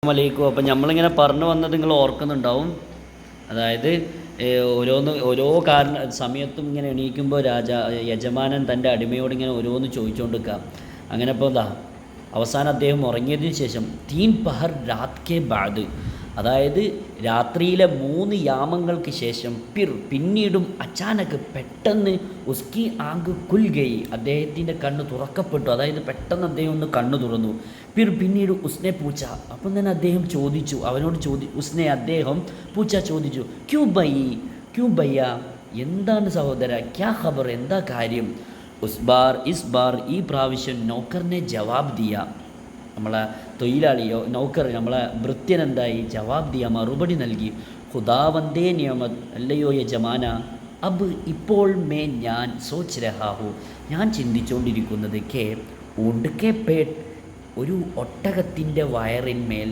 വലൈക്കും. അപ്പം നമ്മളിങ്ങനെ പറഞ്ഞു വന്നത് നിങ്ങൾ ഓർക്കുന്നുണ്ടാവും. അതായത് ഓരോ സമയത്തും ഇങ്ങനെ എണീക്കുമ്പോൾ യജമാനൻ തൻ്റെ അടിമയോട് ഇങ്ങനെ ഓരോന്ന് ചോദിച്ചുകൊണ്ട് നിൽക്കുക. അങ്ങനെ ഇപ്പോൾ അവസാനം അദ്ദേഹം ഉറങ്ങിയതിന് ശേഷം തീൻ പഹർ രാത് കെ ബാദ്, അതായത് രാത്രിയിലെ 3 യാമങ്ങൾക്ക് ശേഷം പിന്നീടും അച്ചാനക്ക് പെട്ടെന്ന് ഉസ്കി ആങ്ക് കുൽ ഗയി, അദ്ദേഹത്തിൻ്റെ കണ്ണ് തുറക്കപ്പെട്ടു. അതായത് പെട്ടെന്ന് അദ്ദേഹം ഒന്ന് കണ്ണ് തുറന്നു. പിന്നീട് ഉസ്നെ പൂച്ച, അപ്പം തന്നെ അദ്ദേഹം ചോദിച്ചു, ഉസ്നെ അദ്ദേഹം പൂച്ച ചോദിച്ചു, ക്യൂ ബയ്യ, എന്താണ് സഹോദര, ക്യാ ഖബർ, എന്താ കാര്യം. ഇസ് ബാർ ഈ പ്രാവശ്യം നൗക്കറിനെ ജവാബ് ദിയ, നമ്മളെ തൊഴിലാളിയോ നൗക്കർ നമ്മളെ ഭൃത്യൻ എന്തായി ജവാബ് ദിയ, മറുപടി നൽകി. ഖുദാവന്തേ നിയമത്, അല്ലയോ യജമാന, ഇപ്പോൾ ഞാൻ സോച്ച് രഹാഹു, ഞാൻ ചിന്തിച്ചുകൊണ്ടിരിക്കുന്നത് ഊണ്ട് കെ പേട്ട്, ഒരു ഒട്ടകത്തിൻ്റെ വയറിന്മേൽ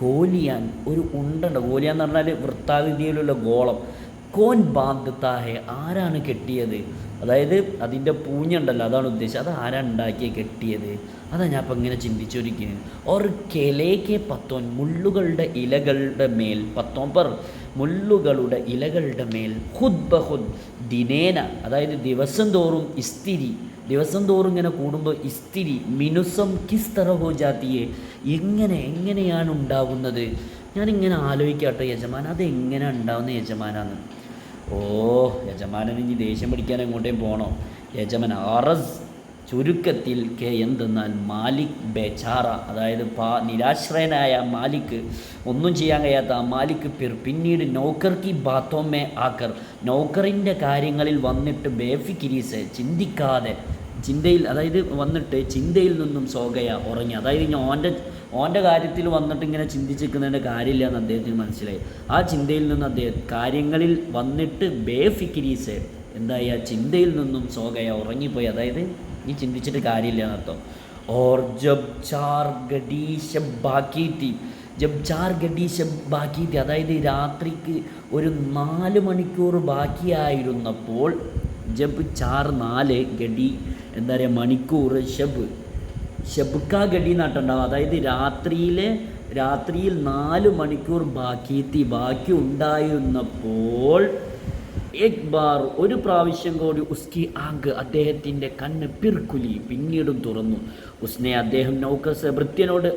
ഗോലിയാൻ ഒരു ഉണ്ടുണ്ട്. ഗോലിയാൻ എന്ന് പറഞ്ഞാൽ വൃത്താകൃതിയിലുള്ള ഗോളം. കോൻ ബാന്ധത്താഹെ, ആരാണ് കെട്ടിയത്, അതായത് അതിൻ്റെ പൂഞ്ഞുണ്ടല്ലോ, അതാണ് ഉദ്ദേശിച്ചത്. അത് ആരാണ് കെട്ടിയത്, അതാണ് ഞാൻ അപ്പം ഇങ്ങനെ ചിന്തിച്ചൊരിക്കുന്നത്. ഓർ കെലേക്ക് പത്തോൻ, മുള്ളുകളുടെ ഇലകളുടെ മേൽ, മുള്ളുകളുടെ ഇലകളുടെ മേൽ, ഖുദ് ബഖുദ് ദിനേന, അതായത് ദിവസം തോറും ഇങ്ങനെ കൂടുമ്പോൾ ഇസ്തിരി മിനുസം കിസ് തറഹോ ജാത്തിയെ, എങ്ങനെയാണ് ഉണ്ടാകുന്നത്. ഞാനിങ്ങനെ ആലോചിക്കാട്ടോ യജമാൻ, അതെങ്ങനെ ഉണ്ടാവുന്ന യജമാനാന്ന്. യജമാനൻ ഇനി ദേഷ്യം പിടിക്കാൻ എങ്ങോട്ടേയും പോകണോ. യജമാൻ അറസ്, ചുരുക്കത്തിൽ എന്തെന്നാൽ മാലിക് ബേചാറ, അതായത് നിരാശ്രയനായ മാലിക്, ഒന്നും ചെയ്യാൻ കഴിയാത്ത ആ മാലിക് പിന്നീട് നൗക്കർ കി ബാത്തോമേ ആക്കർ, നൗക്കറിൻ്റെ കാര്യങ്ങളിൽ വന്നിട്ട് ബേഫിക്കിരീസ്, ചിന്തിക്കാതെ ചിന്തയിൽ നിന്നും സോകയ ഉറങ്ങി. അതായത് ഇനി ഓൻ്റെ കാര്യത്തിൽ വന്നിട്ട് ഇങ്ങനെ ചിന്തിച്ചിരിക്കുന്നതിൻ്റെ കാര്യമില്ല എന്ന് അദ്ദേഹത്തിന് മനസ്സിലായി. ആ ചിന്തയിൽ നിന്ന് കാര്യങ്ങളിൽ വന്നിട്ട് ബേഫിക്കിരീസ് എന്തായി, ആ ചിന്തയിൽ നിന്നും സോകയ ഉറങ്ങിപ്പോയി. അതായത് ഈ ചിന്തിച്ചിട്ട് കാര്യമില്ല എന്നർത്ഥം. ഓർ ജബ് ചാർ ഗഡി ശബ് ബാക്കി തീ, അതായത് രാത്രിക്ക് ഒരു 4 മണിക്കൂർ ബാക്കിയായിരുന്നപ്പോൾ, ജബ് 4 ഗഡി എന്താ പറയുക മണിക്കൂർ, ഷബ്കാ ഗഡി നാട്ടുണ്ടാവും. അതായത് രാത്രിയിൽ 4 മണിക്കൂർ ബാക്കി ഉണ്ടായിരുന്നപ്പോൾ, ഒരു പ്രാവശ്യം കൂടി ഉസ്കി ആങ്ക്, അദ്ദേഹത്തിൻ്റെ കണ്ണ് പിന്നീടും തുറന്നു. ഉസ്നെ അദ്ദേഹം നൗക്കർ ഭൃത്യനോട്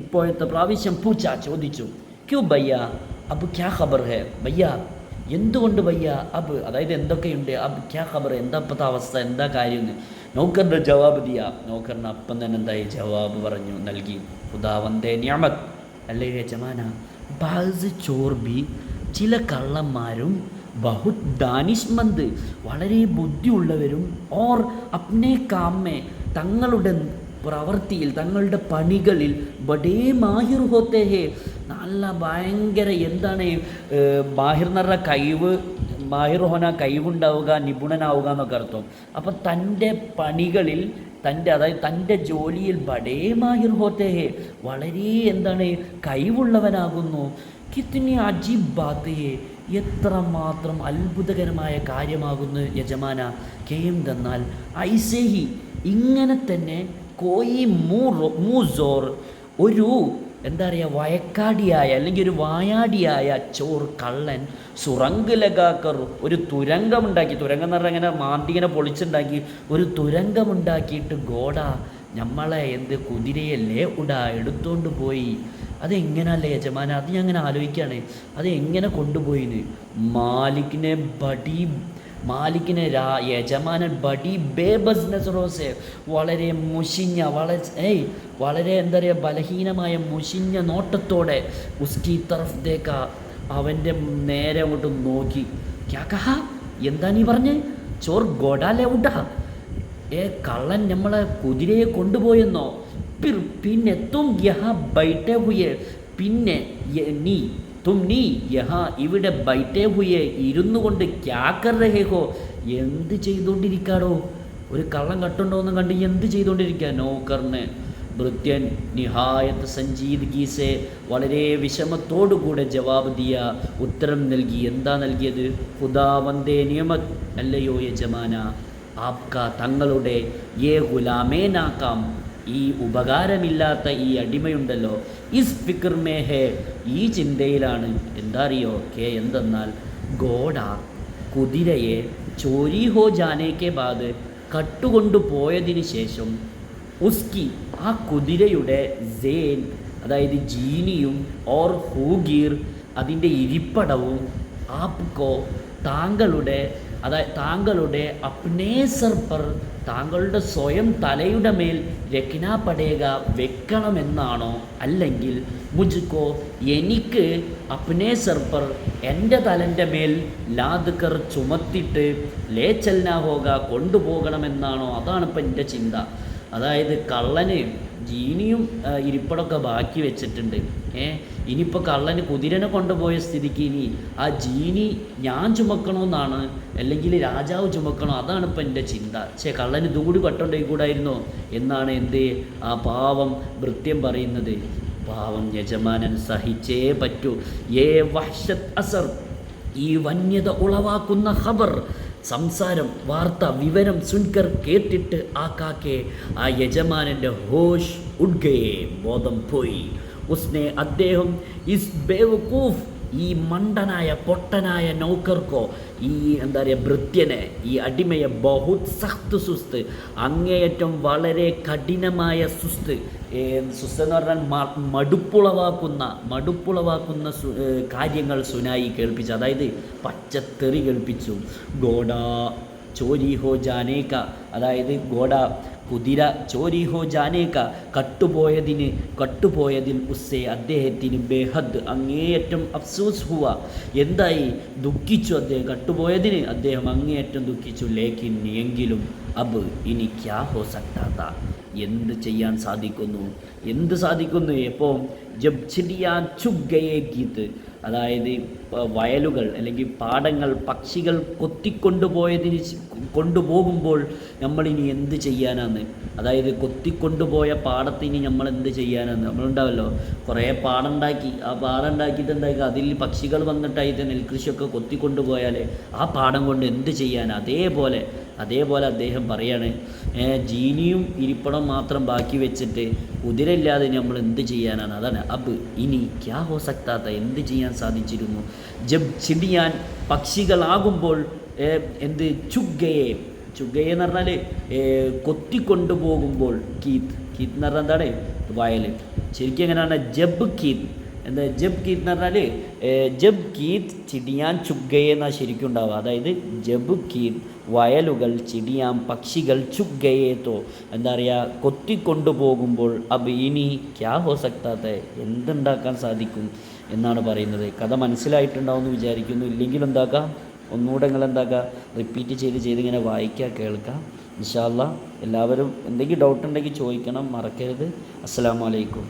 ഇപ്പോഴത്തെ പ്രാവശ്യം പൂച്ച ചോദിച്ചു, ക്യൂ ബയ്യ, ക്യാ ഖബർ ഹെ ബയ്യ, എന്തുകൊണ്ട് ബയ്യ, അതായത് എന്തൊക്കെയുണ്ട്, ക്യാ ഖബർ, എന്താ ഇപ്പോഴത്തെ അവസ്ഥ, എന്താ കാര്യം. നൗക്കറിൻ്റെ ജവാബ് ദിയ, നൗക്കറിന് അപ്പം തന്നെ എന്തായി ജവാബ് നൽകി. ഖുദാവന്തേ നിയമത്, അല്ലേ യജമാന, ബാസ് ചോർബി, ചില കള്ളന്മാരും, ബഹുത് ദാനിഷ്മന്ത്, വളരെ ബുദ്ധിയുള്ളവരും, ഓർ അപ്നെ കാമേ, തങ്ങളുടെ പ്രവൃത്തിയിൽ തങ്ങളുടെ പണികളിൽ, ബഡേ മാഹിർ ഹോത്തേ ഹേ, നല്ല ഭയങ്കര എന്താണ് മാഹിർ എന്ന് പറഞ്ഞാൽ കഴിവ്, മാഹിർ ഹോന കഴിവുണ്ടാവുക, നിപുണനാവുക എന്നൊക്കെ അർത്ഥം. അപ്പം തൻ്റെ പണികളിൽ അതായത് തൻ്റെ ജോലിയിൽ ബഡേ മാഹിർ ഹോത്തേ ഹേ, വളരെ എന്താണ് കഴിവുള്ളവനാകുന്നു. കിത്നി അജീബ് ബാത്ത് ഹേ, എത്രമാത്രം അത്ഭുതകരമായ കാര്യമാകുന്നു യജമാന. കെയും തന്നാൽ ഐസേഹി, ഇങ്ങനെ തന്നെ കോയി മൂസോർ, ഒരു എന്താ പറയുക വയക്കാടിയായ അല്ലെങ്കിൽ ഒരു വായാടിയായ ചോർ കള്ളൻ, സുറങ്ക് ലഗാക്കർ, ഒരു തുരങ്കമുണ്ടാക്കി, തുരങ്കം എന്ന് പറഞ്ഞാൽ ഇങ്ങനെ മാന്തിങ്ങനെ പൊളിച്ചുണ്ടാക്കി ഒരു തുരങ്കമുണ്ടാക്കിയിട്ട് ഗോഡ നമ്മളെ കുതിരയല്ലേ എടുത്തോണ്ട് പോയി. അതെങ്ങനല്ലേ യജമാന, അത് ഞാൻ അങ്ങനെ ആലോചിക്കുകയാണ്, അത് എങ്ങനെ കൊണ്ടുപോയിന്ന്. യജമാനൻ ബഡി ബേബസ് നസറോസെ, വളരെ മുഷിഞ്ഞ, വളരെ എന്താ പറയുക ബലഹീനമായ മുഷിഞ്ഞ നോട്ടത്തോടെ ഉസ്കി തറഫ് ദേക്ക, അവൻ്റെ നേരെ അങ്ങോട്ട് നോക്കി. ക്യാ കഹാ, എന്താ നീ പറഞ്ഞ്, ചോർ ഗോഡാലേ ഉടാ, കള്ളൻ നമ്മളെ കുതിരയെ കൊണ്ടുപോയെന്നോ. പിന്നെ തും യഹാ ബൈഠേ ഹുയേ, പിന്നെ നീ യഹാ ഇവിടെ ബൈഠേ ഹുയേ, ഇരുന്നു കൊണ്ട് ക്യാ കർ രഹേ ഹോ, എന്ത് ചെയ്തുകൊണ്ടിരിക്കാടോ, ഒരു കള്ളം കട്ടുണ്ടോയെന്ന് കണ്ട് എന്ത് ചെയ്തുകൊണ്ടിരിക്കുക. നൗക്കറിന് ഭൃത്യൻ നിഹായത്ത് സഞ്ജീദ്ഗീസെ, വളരെ വിഷമത്തോടുകൂടെ ജവാബ് ദിയ, ഉത്തരം നൽകി. എന്താ നൽകിയത്? ഖുദാവന്തേ നിയമത്, അല്ലയോ യജമാന, ആപ്ക, തങ്ങളുടെ യേ ഗുലാമേ നാക്കാം, ഈ ഉപകാരമില്ലാത്ത ഈ അടിമയുണ്ടല്ലോ, ഇസ് ഫിക്ർ മേ ഹേ, ഈ ചിന്തയിലാണ്. എന്താ അറിയോ? എന്തെന്നാൽ ഘോഡ, കുതിരയെ ചോരി ഹോ ജാനേക്കെ ബാദ്, കട്ടുകൊണ്ടു പോയതിന് ശേഷം, ഉസ്കി, ആ കുതിരയുടെ സേൻ, അതായത് ജീനിയും, ഓർ ഹൂഗീർ, അതിൻ്റെ ഇരിപ്പടവും, ആപ്കോ, താങ്കളുടെ, താങ്കളുടെ അപ്നേ സർ പർ, താങ്കളുടെ സ്വയം തലയുടെ മേൽ രഖ്നാ പടേക, വെക്കണമെന്നാണോ? അല്ലെങ്കിൽ മുജ്കോ, എനിക്ക് അപ്നേ സർ പർ, എൻ്റെ തലൻ്റെ മേൽ ലാദ് കർ, ചുമത്തിട്ട് ലേ ചൽനാ ഹോക, കൊണ്ടുപോകണമെന്നാണോ? അതാണിപ്പോൾ എൻ്റെ ചിന്ത. അതായത് കള്ളന് ജീനിയും ഇരിപ്പടമൊക്കെ ബാക്കി വെച്ചിട്ടുണ്ട്. ഇനിയിപ്പോൾ കള്ളന് കുതിരനെ കൊണ്ടുപോയ സ്ഥിതിക്ക് ഇനി ആ ജീനി ഞാൻ ചുമക്കണമെന്നാണ്, അല്ലെങ്കിൽ രാജാവ് ചുമക്കണോ? അതാണ് ഇപ്പം എൻ്റെ ചിന്ത. കള്ളന് ഇതുകൂടി പട്ടുണ്ടെങ്കിൽ കൂടായിരുന്നോ എന്നാണ് ആ പാവം ഭൃത്യം പറയുന്നത്. പാവം യജമാനൻ സഹിച്ചേ പറ്റൂ. വഹ്ശത്ത് അസർ, ഈ വന്യത ഉളവാക്കുന്ന ഖബർ, സംസാരം, വാർത്ത, വിവരം സുൻകർ, കേട്ടിട്ട് ആ കാക്കെ, ആ യജമാനൻ്റെ ഹോഷ് ഉഡ്ഗയെ, ബോധം പോയി. ഉസ്നെ, അദ്ദേഹം, ഇസ് ബേവക്കൂഫ്, ഈ മണ്ടനായ പൊട്ടനായ നൗക്കർക്കോ, ഈ എന്താ പറയുക ഭൃത്യനെ, ഈ അടിമയെ, ബഹുത് സഖ്ത് സുസ്ത്, അങ്ങേയറ്റം വളരെ കഠിനമായ സുസ്ത്. സുസ്ത് എന്ന് പറഞ്ഞാൽ മടുപ്പുളവാക്കുന്ന കാര്യങ്ങൾ സുനായി കേൾപ്പിച്ചു, അതായത് പച്ചത്തെറി കേൾപ്പിച്ചു. ഗോഡ ചോരി ഹോ ജാനേക്ക, അതായത് ഗോഡ കുതിര, ചോരി ഹോ ജാനേക്ക, കട്ടുപോയതിൽ ഉസ്സെ, അദ്ദേഹത്തിന് ബേഹദ്, അങ്ങേയറ്റം അഫ്സൂസ് ഹുവ, എന്തായി? ദുഃഖിച്ചു. അദ്ദേഹം കട്ടുപോയതിന് അദ്ദേഹം അങ്ങേയറ്റം ദുഃഖിച്ചു. ലേക്കിൻ, എങ്കിലും, അബ്, ഇനി ക്യാ ഹോ സക്താ, എന്ത് ചെയ്യാൻ സാധിക്കുന്നു? എപ്പോൾ ജബ് ചിടിയാൻ ചുഗ് ഗയേ ഗീത്, അതായത് വയലുകൾ അല്ലെങ്കിൽ പാടങ്ങൾ പക്ഷികൾ കൊണ്ടുപോകുമ്പോൾ നമ്മളിനി എന്ത് ചെയ്യാനാന്ന്? അതായത് കൊത്തിക്കൊണ്ടുപോയ പാടത്തിന് നമ്മൾ എന്ത് ചെയ്യാനാന്ന്? നമ്മളുണ്ടാവല്ലോ കുറേ പാടുണ്ടാക്കി, ആ പാടുണ്ടാക്കിയിട്ട് എന്താക്കുക, അതിൽ പക്ഷികൾ വന്നിട്ടായിട്ട് നെൽകൃഷിയൊക്കെ കൊത്തിക്കൊണ്ടുപോയാൽ ആ പാടം കൊണ്ട് എന്ത് ചെയ്യാൻ? അതേപോലെ അദ്ദേഹം പറയാണ്, ജീനിയും ഇരിപ്പടം മാത്രം ബാക്കി വെച്ചിട്ട് കുതിരയില്ലാതെ നമ്മൾ എന്ത് ചെയ്യാനാണ്? അതാണ് അബ്, ഇനി ക്യാ ഹോ സക്താത്ത, എന്ത് ചെയ്യാൻ സാധിച്ചിരുന്നു? ജബ് ചിടിയാൻ, പക്ഷികളാകുമ്പോൾ, എന്ത് ചുഗ്ഗയെ എന്ന് പറഞ്ഞാൽ കൊത്തിക്കൊണ്ടുപോകുമ്പോൾ, കീത്ത് എന്ന് പറഞ്ഞാൽ എന്താണ്? വയൽ. ശരിക്കും എങ്ങനെയാണ്? ജബ് കീത്ത്, ജബ് കീത്ത് എന്ന് പറഞ്ഞാൽ ജബ് കീത്ത് ചിടിയാൻ ചുഗ്ഗയെ എന്നാണ് ശരിക്കും ഉണ്ടാവുക. അതായത് ജബ് കീത്ത്, വയലുകൾ, ചിടിയാൻ, പക്ഷികൾ, ചുഗ്ഗയേത്തോ, എന്താ പറയുക, കൊത്തിക്കൊണ്ടുപോകുമ്പോൾ, അബ്, ഇനി ക്യാ ഹോ സക്താത്ത, എന്തുണ്ടാക്കാൻ സാധിക്കും എന്നാണ് പറയുന്നത്. കഥ മനസ്സിലായിട്ടുണ്ടാവുമെന്ന് വിചാരിക്കുന്നു. ഇല്ലെങ്കിൽ എന്താക്കാം, ഒന്നുകൂടെ നിങ്ങൾ എന്താക്കുക, റിപ്പീറ്റ് ചെയ്ത് ഇങ്ങനെ വായിക്കുക, കേൾക്കുക. ഇൻഷാ അല്ലാഹ് എല്ലാവരും എന്തെങ്കിലും ഡൗട്ട് ഉണ്ടെങ്കിൽ ചോദിക്കണം, മറക്കരുത്. അസ്സലാമു അലൈക്കും.